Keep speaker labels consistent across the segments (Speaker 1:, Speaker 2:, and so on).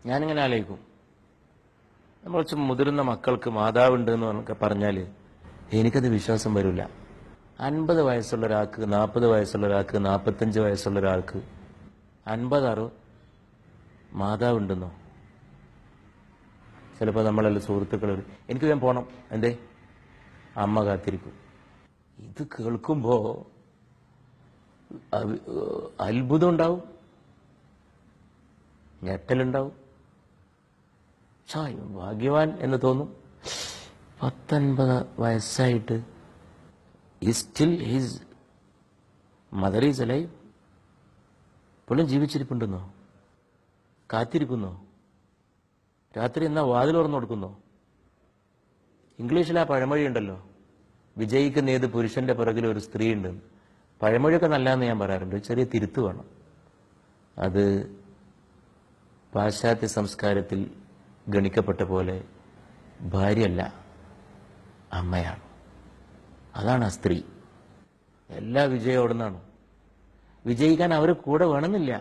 Speaker 1: ഞാനിങ്ങനെ ആലോചിക്കും, നമ്മൾ കുറച്ച് മുതിർന്ന മക്കൾക്ക് മാതാവുണ്ട് എന്നൊക്കെ പറഞ്ഞാൽ എനിക്കത് വിശ്വാസം വരില്ല. 50 വയസ്സുള്ള ഒരാൾക്ക്, 40 വയസ്സുള്ള ഒരാൾക്ക്, 45 വയസ്സുള്ള ഒരാൾക്ക് 50-60 മാതാവുണ്ടെന്നോ? ചിലപ്പോൾ നമ്മളെല്ലാം സുഹൃത്തുക്കൾ എനിക്ക് വേഗം പോകണം, എന്തേ അമ്മ കാത്തിരിക്കും. ഇത് കേൾക്കുമ്പോൾ അത്ഭുതം ഉണ്ടാവും, ഞെട്ടലുണ്ടാവും, ഭാഗ്യവാൻ എന്ന് തോന്നും. 19 വയസ്സായിട്ട് still his mother is alive, ഇപ്പോഴും ജീവിച്ചിരിപ്പുണ്ടെന്നോ? കാത്തിരിക്കുന്നോ? രാത്രി എന്നാ വാതിൽ തുറന്നു കൊടുക്കുന്നോ? ഇംഗ്ലീഷിൽ ആ പഴമൊഴി ഉണ്ടല്ലോ, വിജയിക്കുന്ന ഏത് പുരുഷന്റെ പിറകിൽ ഒരു സ്ത്രീ ഉണ്ട്. പഴമൊഴിയൊക്കെ നല്ലതെന്ന് ഞാൻ പറയാറുണ്ട്, ചെറിയ തിരുത്ത് വേണം. അത് പാശ്ചാത്യ സംസ്കാരത്തിൽ ഗണിക്കപ്പെട്ട പോലെ ഭാര്യയല്ല, അമ്മയാണ്. അതാണ് ആ സ്ത്രീ. എല്ലാ വിജയം അവിടുന്നാണ്. വിജയിക്കാൻ അവർ കൂടെ വേണമെന്നില്ല.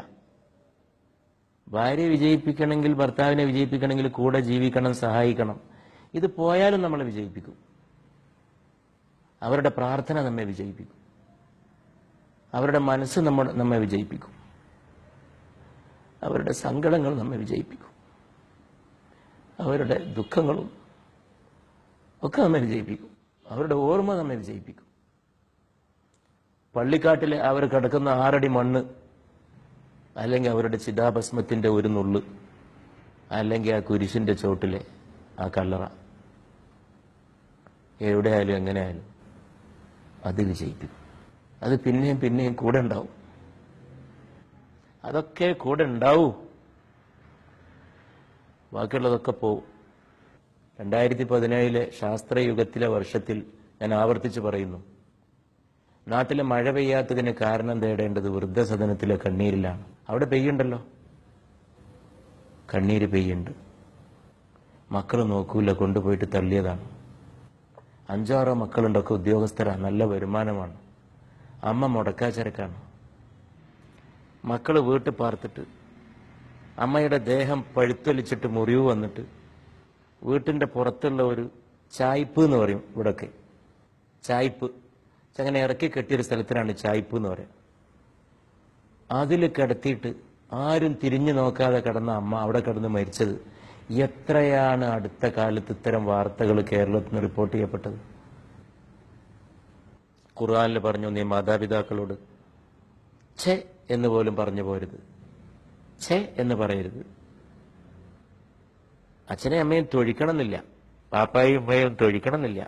Speaker 1: ഭാര്യയെ വിജയിപ്പിക്കണമെങ്കിൽ, ഭർത്താവിനെ വിജയിപ്പിക്കണമെങ്കിൽ കൂടെ ജീവിക്കണം, സഹായിക്കണം. ഇത് പോയാലും നമ്മളെ വിജയിപ്പിക്കും. അവരുടെ പ്രാർത്ഥന നമ്മെ വിജയിപ്പിക്കും, അവരുടെ മനസ്സ് നമ്മെ വിജയിപ്പിക്കും, അവരുടെ സങ്കടങ്ങൾ നമ്മെ വിജയിപ്പിക്കും, അവരുടെ ദുഃഖങ്ങളും ഒക്കെ നമ്മെ വിജയിപ്പിക്കും, അവരുടെ ഓർമ്മ നമ്മെ വിജയിപ്പിക്കും. പള്ളിക്കാട്ടിലെ അവർ കിടക്കുന്ന 6 അടി മണ്ണ്, അല്ലെങ്കിൽ അവരുടെ ചിതാഭസ്മത്തിന്റെ ഒരു നുള്ള്, അല്ലെങ്കിൽ ആ കുരിശിന്റെ ചോട്ടിലെ ആ കല്ലറ, എവിടെയായാലും എങ്ങനെയായാലും അത് വിജയിപ്പിക്കും. അത് പിന്നെയും പിന്നെയും കൂടെ ഉണ്ടാവും. അതൊക്കെ കൂടെ ഉണ്ടാവൂ, ബാക്കിയുള്ളതൊക്കെ പോവും. 2017 ശാസ്ത്രയുഗത്തിലെ വർഷത്തിൽ ഞാൻ ആവർത്തിച്ച് പറയുന്നു, നാട്ടിലെ മഴ പെയ്യാത്തതിന് കാരണം തേടേണ്ടത് വൃദ്ധസദനത്തിലെ കണ്ണീരിലാണ്. അവിടെ പെയ്യുണ്ടല്ലോ, കണ്ണീര് പെയ്യുണ്ട്. മക്കൾ നോക്കൂല, കൊണ്ടുപോയിട്ട് തള്ളിയതാണ്. 5-6 മക്കളുണ്ടൊക്കെ ഉദ്യോഗസ്ഥരാണ്, നല്ല വരുമാനമാണ്. അമ്മ മുടക്കാച്ചരക്കാണ്. മക്കള് വീട്ടിൽ പാർത്തിട്ട് അമ്മയുടെ ദേഹം പഴുത്തൊലിച്ചിട്ട് മുറിവ് വന്നിട്ട് വീട്ടിന്റെ പുറത്തുള്ള ഒരു ചായ്പ് എന്ന് പറയും, ഇവിടൊക്കെ ചായ്പ്, അങ്ങനെ ഇറക്കി കെട്ടിയൊരു സ്ഥലത്തിനാണ് ചായ്പ് എന്ന് പറയാം. അതിൽ കിടത്തിയിട്ട് ആരും തിരിഞ്ഞു നോക്കാതെ കിടന്ന അമ്മ അവിടെ കിടന്ന് മരിച്ചത്. എത്രയാണ് അടുത്ത കാലത്ത് ഇത്തരം വാർത്തകൾ കേരളത്തിൽ നിന്ന് റിപ്പോർട്ട് ചെയ്യപ്പെട്ടത്? ഖുർആനിൽ പറഞ്ഞു, നീ മാതാപിതാക്കളോട് ഛേ എന്ന് പോലും പറഞ്ഞു പോരുത്, ഛേ എന്ന് പറയരുത്. അച്ഛനെയും അമ്മയും തൊഴിക്കണമെന്നില്ല, പാപ്പായും ഉമ്മയും തൊഴിക്കണമെന്നില്ല.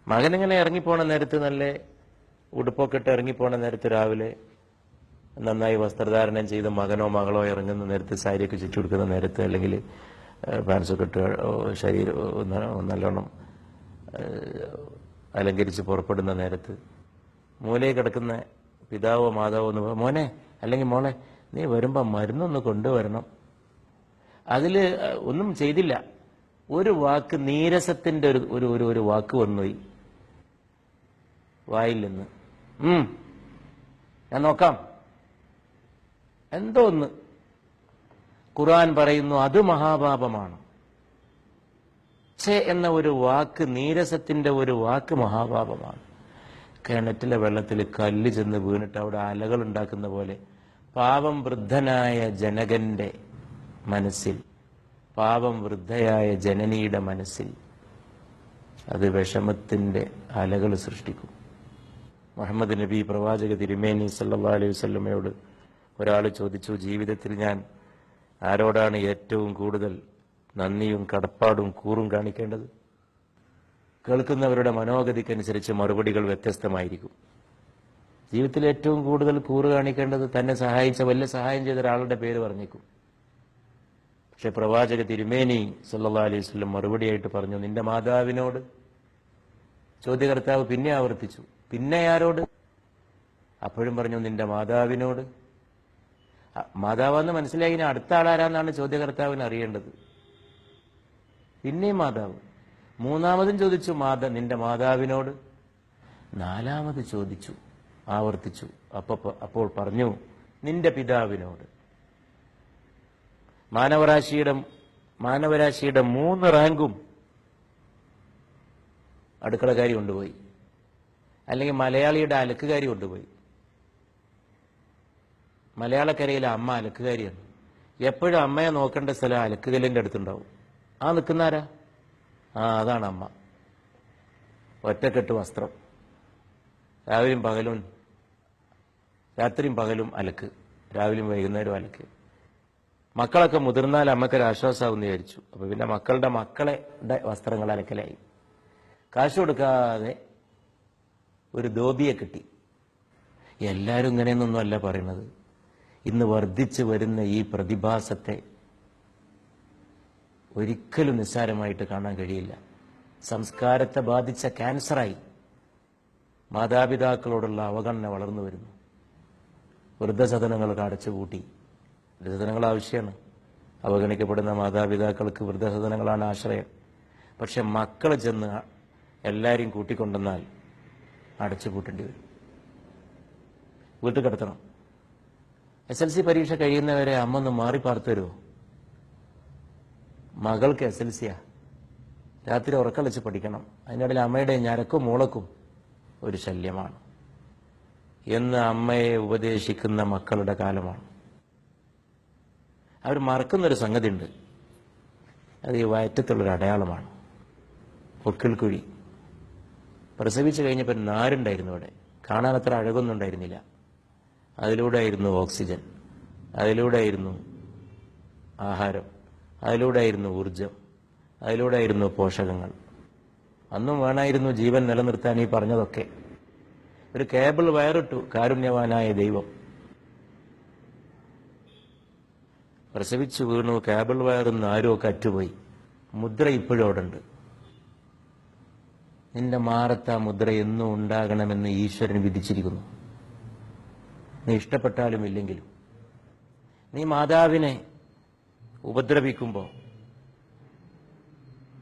Speaker 1: മകനിങ്ങനെ ഇറങ്ങിപ്പോണ നേരത്ത്, നല്ല ഉടുപ്പൊക്കെ ഇട്ട് ഇറങ്ങിപ്പോണ നേരത്ത്, രാവിലെ നന്നായി വസ്ത്രധാരണം ചെയ്ത് മകനോ മകളോ ഇറങ്ങുന്ന നേരത്ത്, സാരിയൊക്കെ ചുറ്റി കൊടുക്കുന്ന നേരത്ത്, അല്ലെങ്കിൽ പാൻസൊക്കെ ഇട്ട് ശരീരം നല്ലോണം അലങ്കരിച്ച് പുറപ്പെടുന്ന നേരത്ത്, മൂലയിൽ കിടക്കുന്ന പിതാവോ മാതാവോ എന്ന്, മോനെ അല്ലെങ്കിൽ മോളെ നീ വരുമ്പോ മരുന്നൊന്ന് കൊണ്ടുവരണം. അതിൽ ഒന്നും ചെയ്തില്ല, ഒരു വാക്ക്, നീരസത്തിന്റെ ഒരു വാക്ക് വന്നുപോയി വായിൽ നിന്ന്. ഞാൻ നോക്കാം, എന്തോ ഒന്ന്. ഖുർആൻ പറയുന്നു അത് മഹാപാപമാണ്. ഛേ എന്ന ഒരു വാക്ക്, നീരസത്തിന്റെ ഒരു വാക്ക് മഹാപാപമാണ്. കിണറ്റിലെ വെള്ളത്തിൽ കല്ല് ചെന്ന് വീണിട്ട് അവിടെ അലകൾ ഉണ്ടാക്കുന്ന പോലെ പാപം വൃദ്ധനായ ജനകന്റെ മനസ്സിൽ, പാപം വൃദ്ധയായ ജനനിയുടെ മനസ്സിൽ അത് വിഷമത്തിന്റെ അലകൾ സൃഷ്ടിക്കും. മുഹമ്മദ് നബി പ്രവാചക തിരുമേനി സല്ലല്ലാഹു അലൈഹി വസല്ലമയോട് ഒരാൾ ചോദിച്ചു, ജീവിതത്തിൽ ഞാൻ ആരോടാണ് ഏറ്റവും കൂടുതൽ നന്ദിയും കടപ്പാടും കൂറും കാണിക്കേണ്ടത്? കേൾക്കുന്നവരുടെ മനോഗതിക്കനുസരിച്ച് മറുപടികൾ വ്യത്യസ്തമായിരിക്കും. ജീവിതത്തിൽ ഏറ്റവും കൂടുതൽ കൂറ് കാണിക്കേണ്ടത് തന്നെ സഹായിച്ച, വലിയ സഹായം ചെയ്ത ഒരാളുടെ പേര് പറഞ്ഞേക്കും. പക്ഷെ പ്രവാചക തിരുമേനി സല്ലല്ലാഹു അലൈഹി വസല്ലം മറുപടിയായിട്ട് പറഞ്ഞു, നിന്റെ മാതാവിനോട്. ചോദ്യകർത്താവ് പിന്നെ ആവർത്തിച്ചു, പിന്നെ ആരോട്? അപ്പോഴും പറഞ്ഞു, നിന്റെ മാതാവിനോട്. മാതാവെന്ന് മനസ്സിലായി, അടുത്ത ആളാരാന്നാണ് ചോദ്യകർത്താവിന് അറിയേണ്ടത്. പിന്നെയും മാതാവ്. മൂന്നാമതും ചോദിച്ചു, നിന്റെ മാതാവിനോട്. നാലാമത് ചോദിച്ചു, ആവർത്തിച്ചു. അപ്പോൾ പറഞ്ഞു, നിന്റെ പിതാവിനോട്. മാനവരാശിയുടെ 3 റാങ്കും അടുക്കളക്കാരി കൊണ്ടുപോയി, അല്ലെങ്കിൽ മലയാളിയുടെ അലക്കുകാരി കൊണ്ടുപോയി. മലയാളക്കരയിലെ അമ്മ അലക്കുകാരിയാണ്. എപ്പോഴും അമ്മയെ നോക്കേണ്ട സ്ഥലം അലക്കുകല്ലിൻ്റെ അടുത്തുണ്ടാവും. ആ നിൽക്കുന്നാരാ? അതാണ് അമ്മ. ഒറ്റക്കെട്ട് വസ്ത്രം, രാത്രിയും പകലും അലക്ക്, രാവിലെയും വൈകുന്നേരം അലക്ക്. മക്കളൊക്കെ മുതിർന്നാൽ അമ്മക്കൊരു ആശ്വാസമാവെന്ന് വിചാരിച്ചു. അപ്പൊ പിന്നെ മക്കളുടെ വസ്ത്രങ്ങൾ അലക്കലായി. കാശ് കൊടുക്കാതെ ഒരു ധോബിയെ കിട്ടി. എല്ലാവരും ഇങ്ങനെയൊന്നും അല്ല പറയുന്നത്. ഇന്ന് വർദ്ധിച്ചു വരുന്ന ഈ പ്രതിഭാസത്തെ ഒരിക്കലും നിസ്സാരമായിട്ട് കാണാൻ കഴിയില്ല. സംസ്കാരത്തെ ബാധിച്ച ക്യാൻസറായി മാതാപിതാക്കളോടുള്ള അവഗണന വളർന്നു വരുന്നു. വൃദ്ധസദനങ്ങൾക്ക് അടച്ചുപൂട്ടി. വൃദ്ധസദനങ്ങൾ ആവശ്യമാണ്. അവഗണിക്കപ്പെടുന്ന മാതാപിതാക്കൾക്ക് വൃദ്ധസദനങ്ങളാണ് ആശ്രയം. പക്ഷെ മക്കൾ ചെന്ന് എല്ലാവരെയും കൂട്ടിക്കൊണ്ടെന്നാൽ അടച്ചുപൂട്ടേണ്ടി വരും. വീട്ടിൽ കിടത്തണം. SLC പരീക്ഷ കഴിയുന്നവരെ അമ്മ ഒന്ന് മാറി പാർത്തു തരുമോ? മകൾക്ക് SLCയാ, രാത്രി ഉറക്കളച്ച് പഠിക്കണം. അതിനിടയിൽ അമ്മയുടെ ഞരക്കും മൂളക്കും ഒരു ശല്യമാണ് എന്ന് അമ്മയെ ഉപദേശിക്കുന്ന മക്കളുടെ കാലമാണ്. അവർ മറക്കുന്നൊരു സംഗതി ഉണ്ട്. അത് ഈ വയറ്റത്തുള്ളൊരു അടയാളമാണ്. പൊക്കിൾക്കുഴി. പ്രസവിച്ചു കഴിഞ്ഞപ്പോൾ നാരുണ്ടായിരുന്നു അവിടെ. കാണാൻ അത്ര അഴകൊന്നും ഉണ്ടായിരുന്നില്ല. അതിലൂടെ ആയിരുന്നു ഓക്സിജൻ, അതിലൂടെ ആയിരുന്നു ആഹാരം, അതിലൂടെ ആയിരുന്നു ഊർജം, അതിലൂടെ ആയിരുന്നു പോഷകങ്ങൾ. അന്നും വേണമായിരുന്നു ജീവൻ നിലനിർത്താൻ ഈ പറഞ്ഞതൊക്കെ. ഒരു കേബിൾ വയറിട്ടു കാരുണ്യവാനായ ദൈവം. പ്രസവിച്ചു വീണു, കേബിൾ വയറുന്ന ആരുമൊക്കെ അറ്റുപോയി. മുദ്ര ഇപ്പോഴും അവിടെ ഉണ്ട്. നിന്റെ മാറത്ത മുദ്ര എന്നും ഉണ്ടാകണമെന്ന് ഈശ്വരൻ വിധിച്ചിരിക്കുന്നു. നീ ഇഷ്ടപ്പെട്ടാലും ഇല്ലെങ്കിലും. നീ മാതാവിനെ ഉപദ്രവിക്കുമ്പോൾ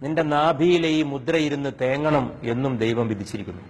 Speaker 1: നിന്റെ നാഭിയിലെ ഈ മുദ്ര ഇരുന്ന് തേങ്ങണം എന്നും ദൈവം വിധിച്ചിരിക്കുന്നു.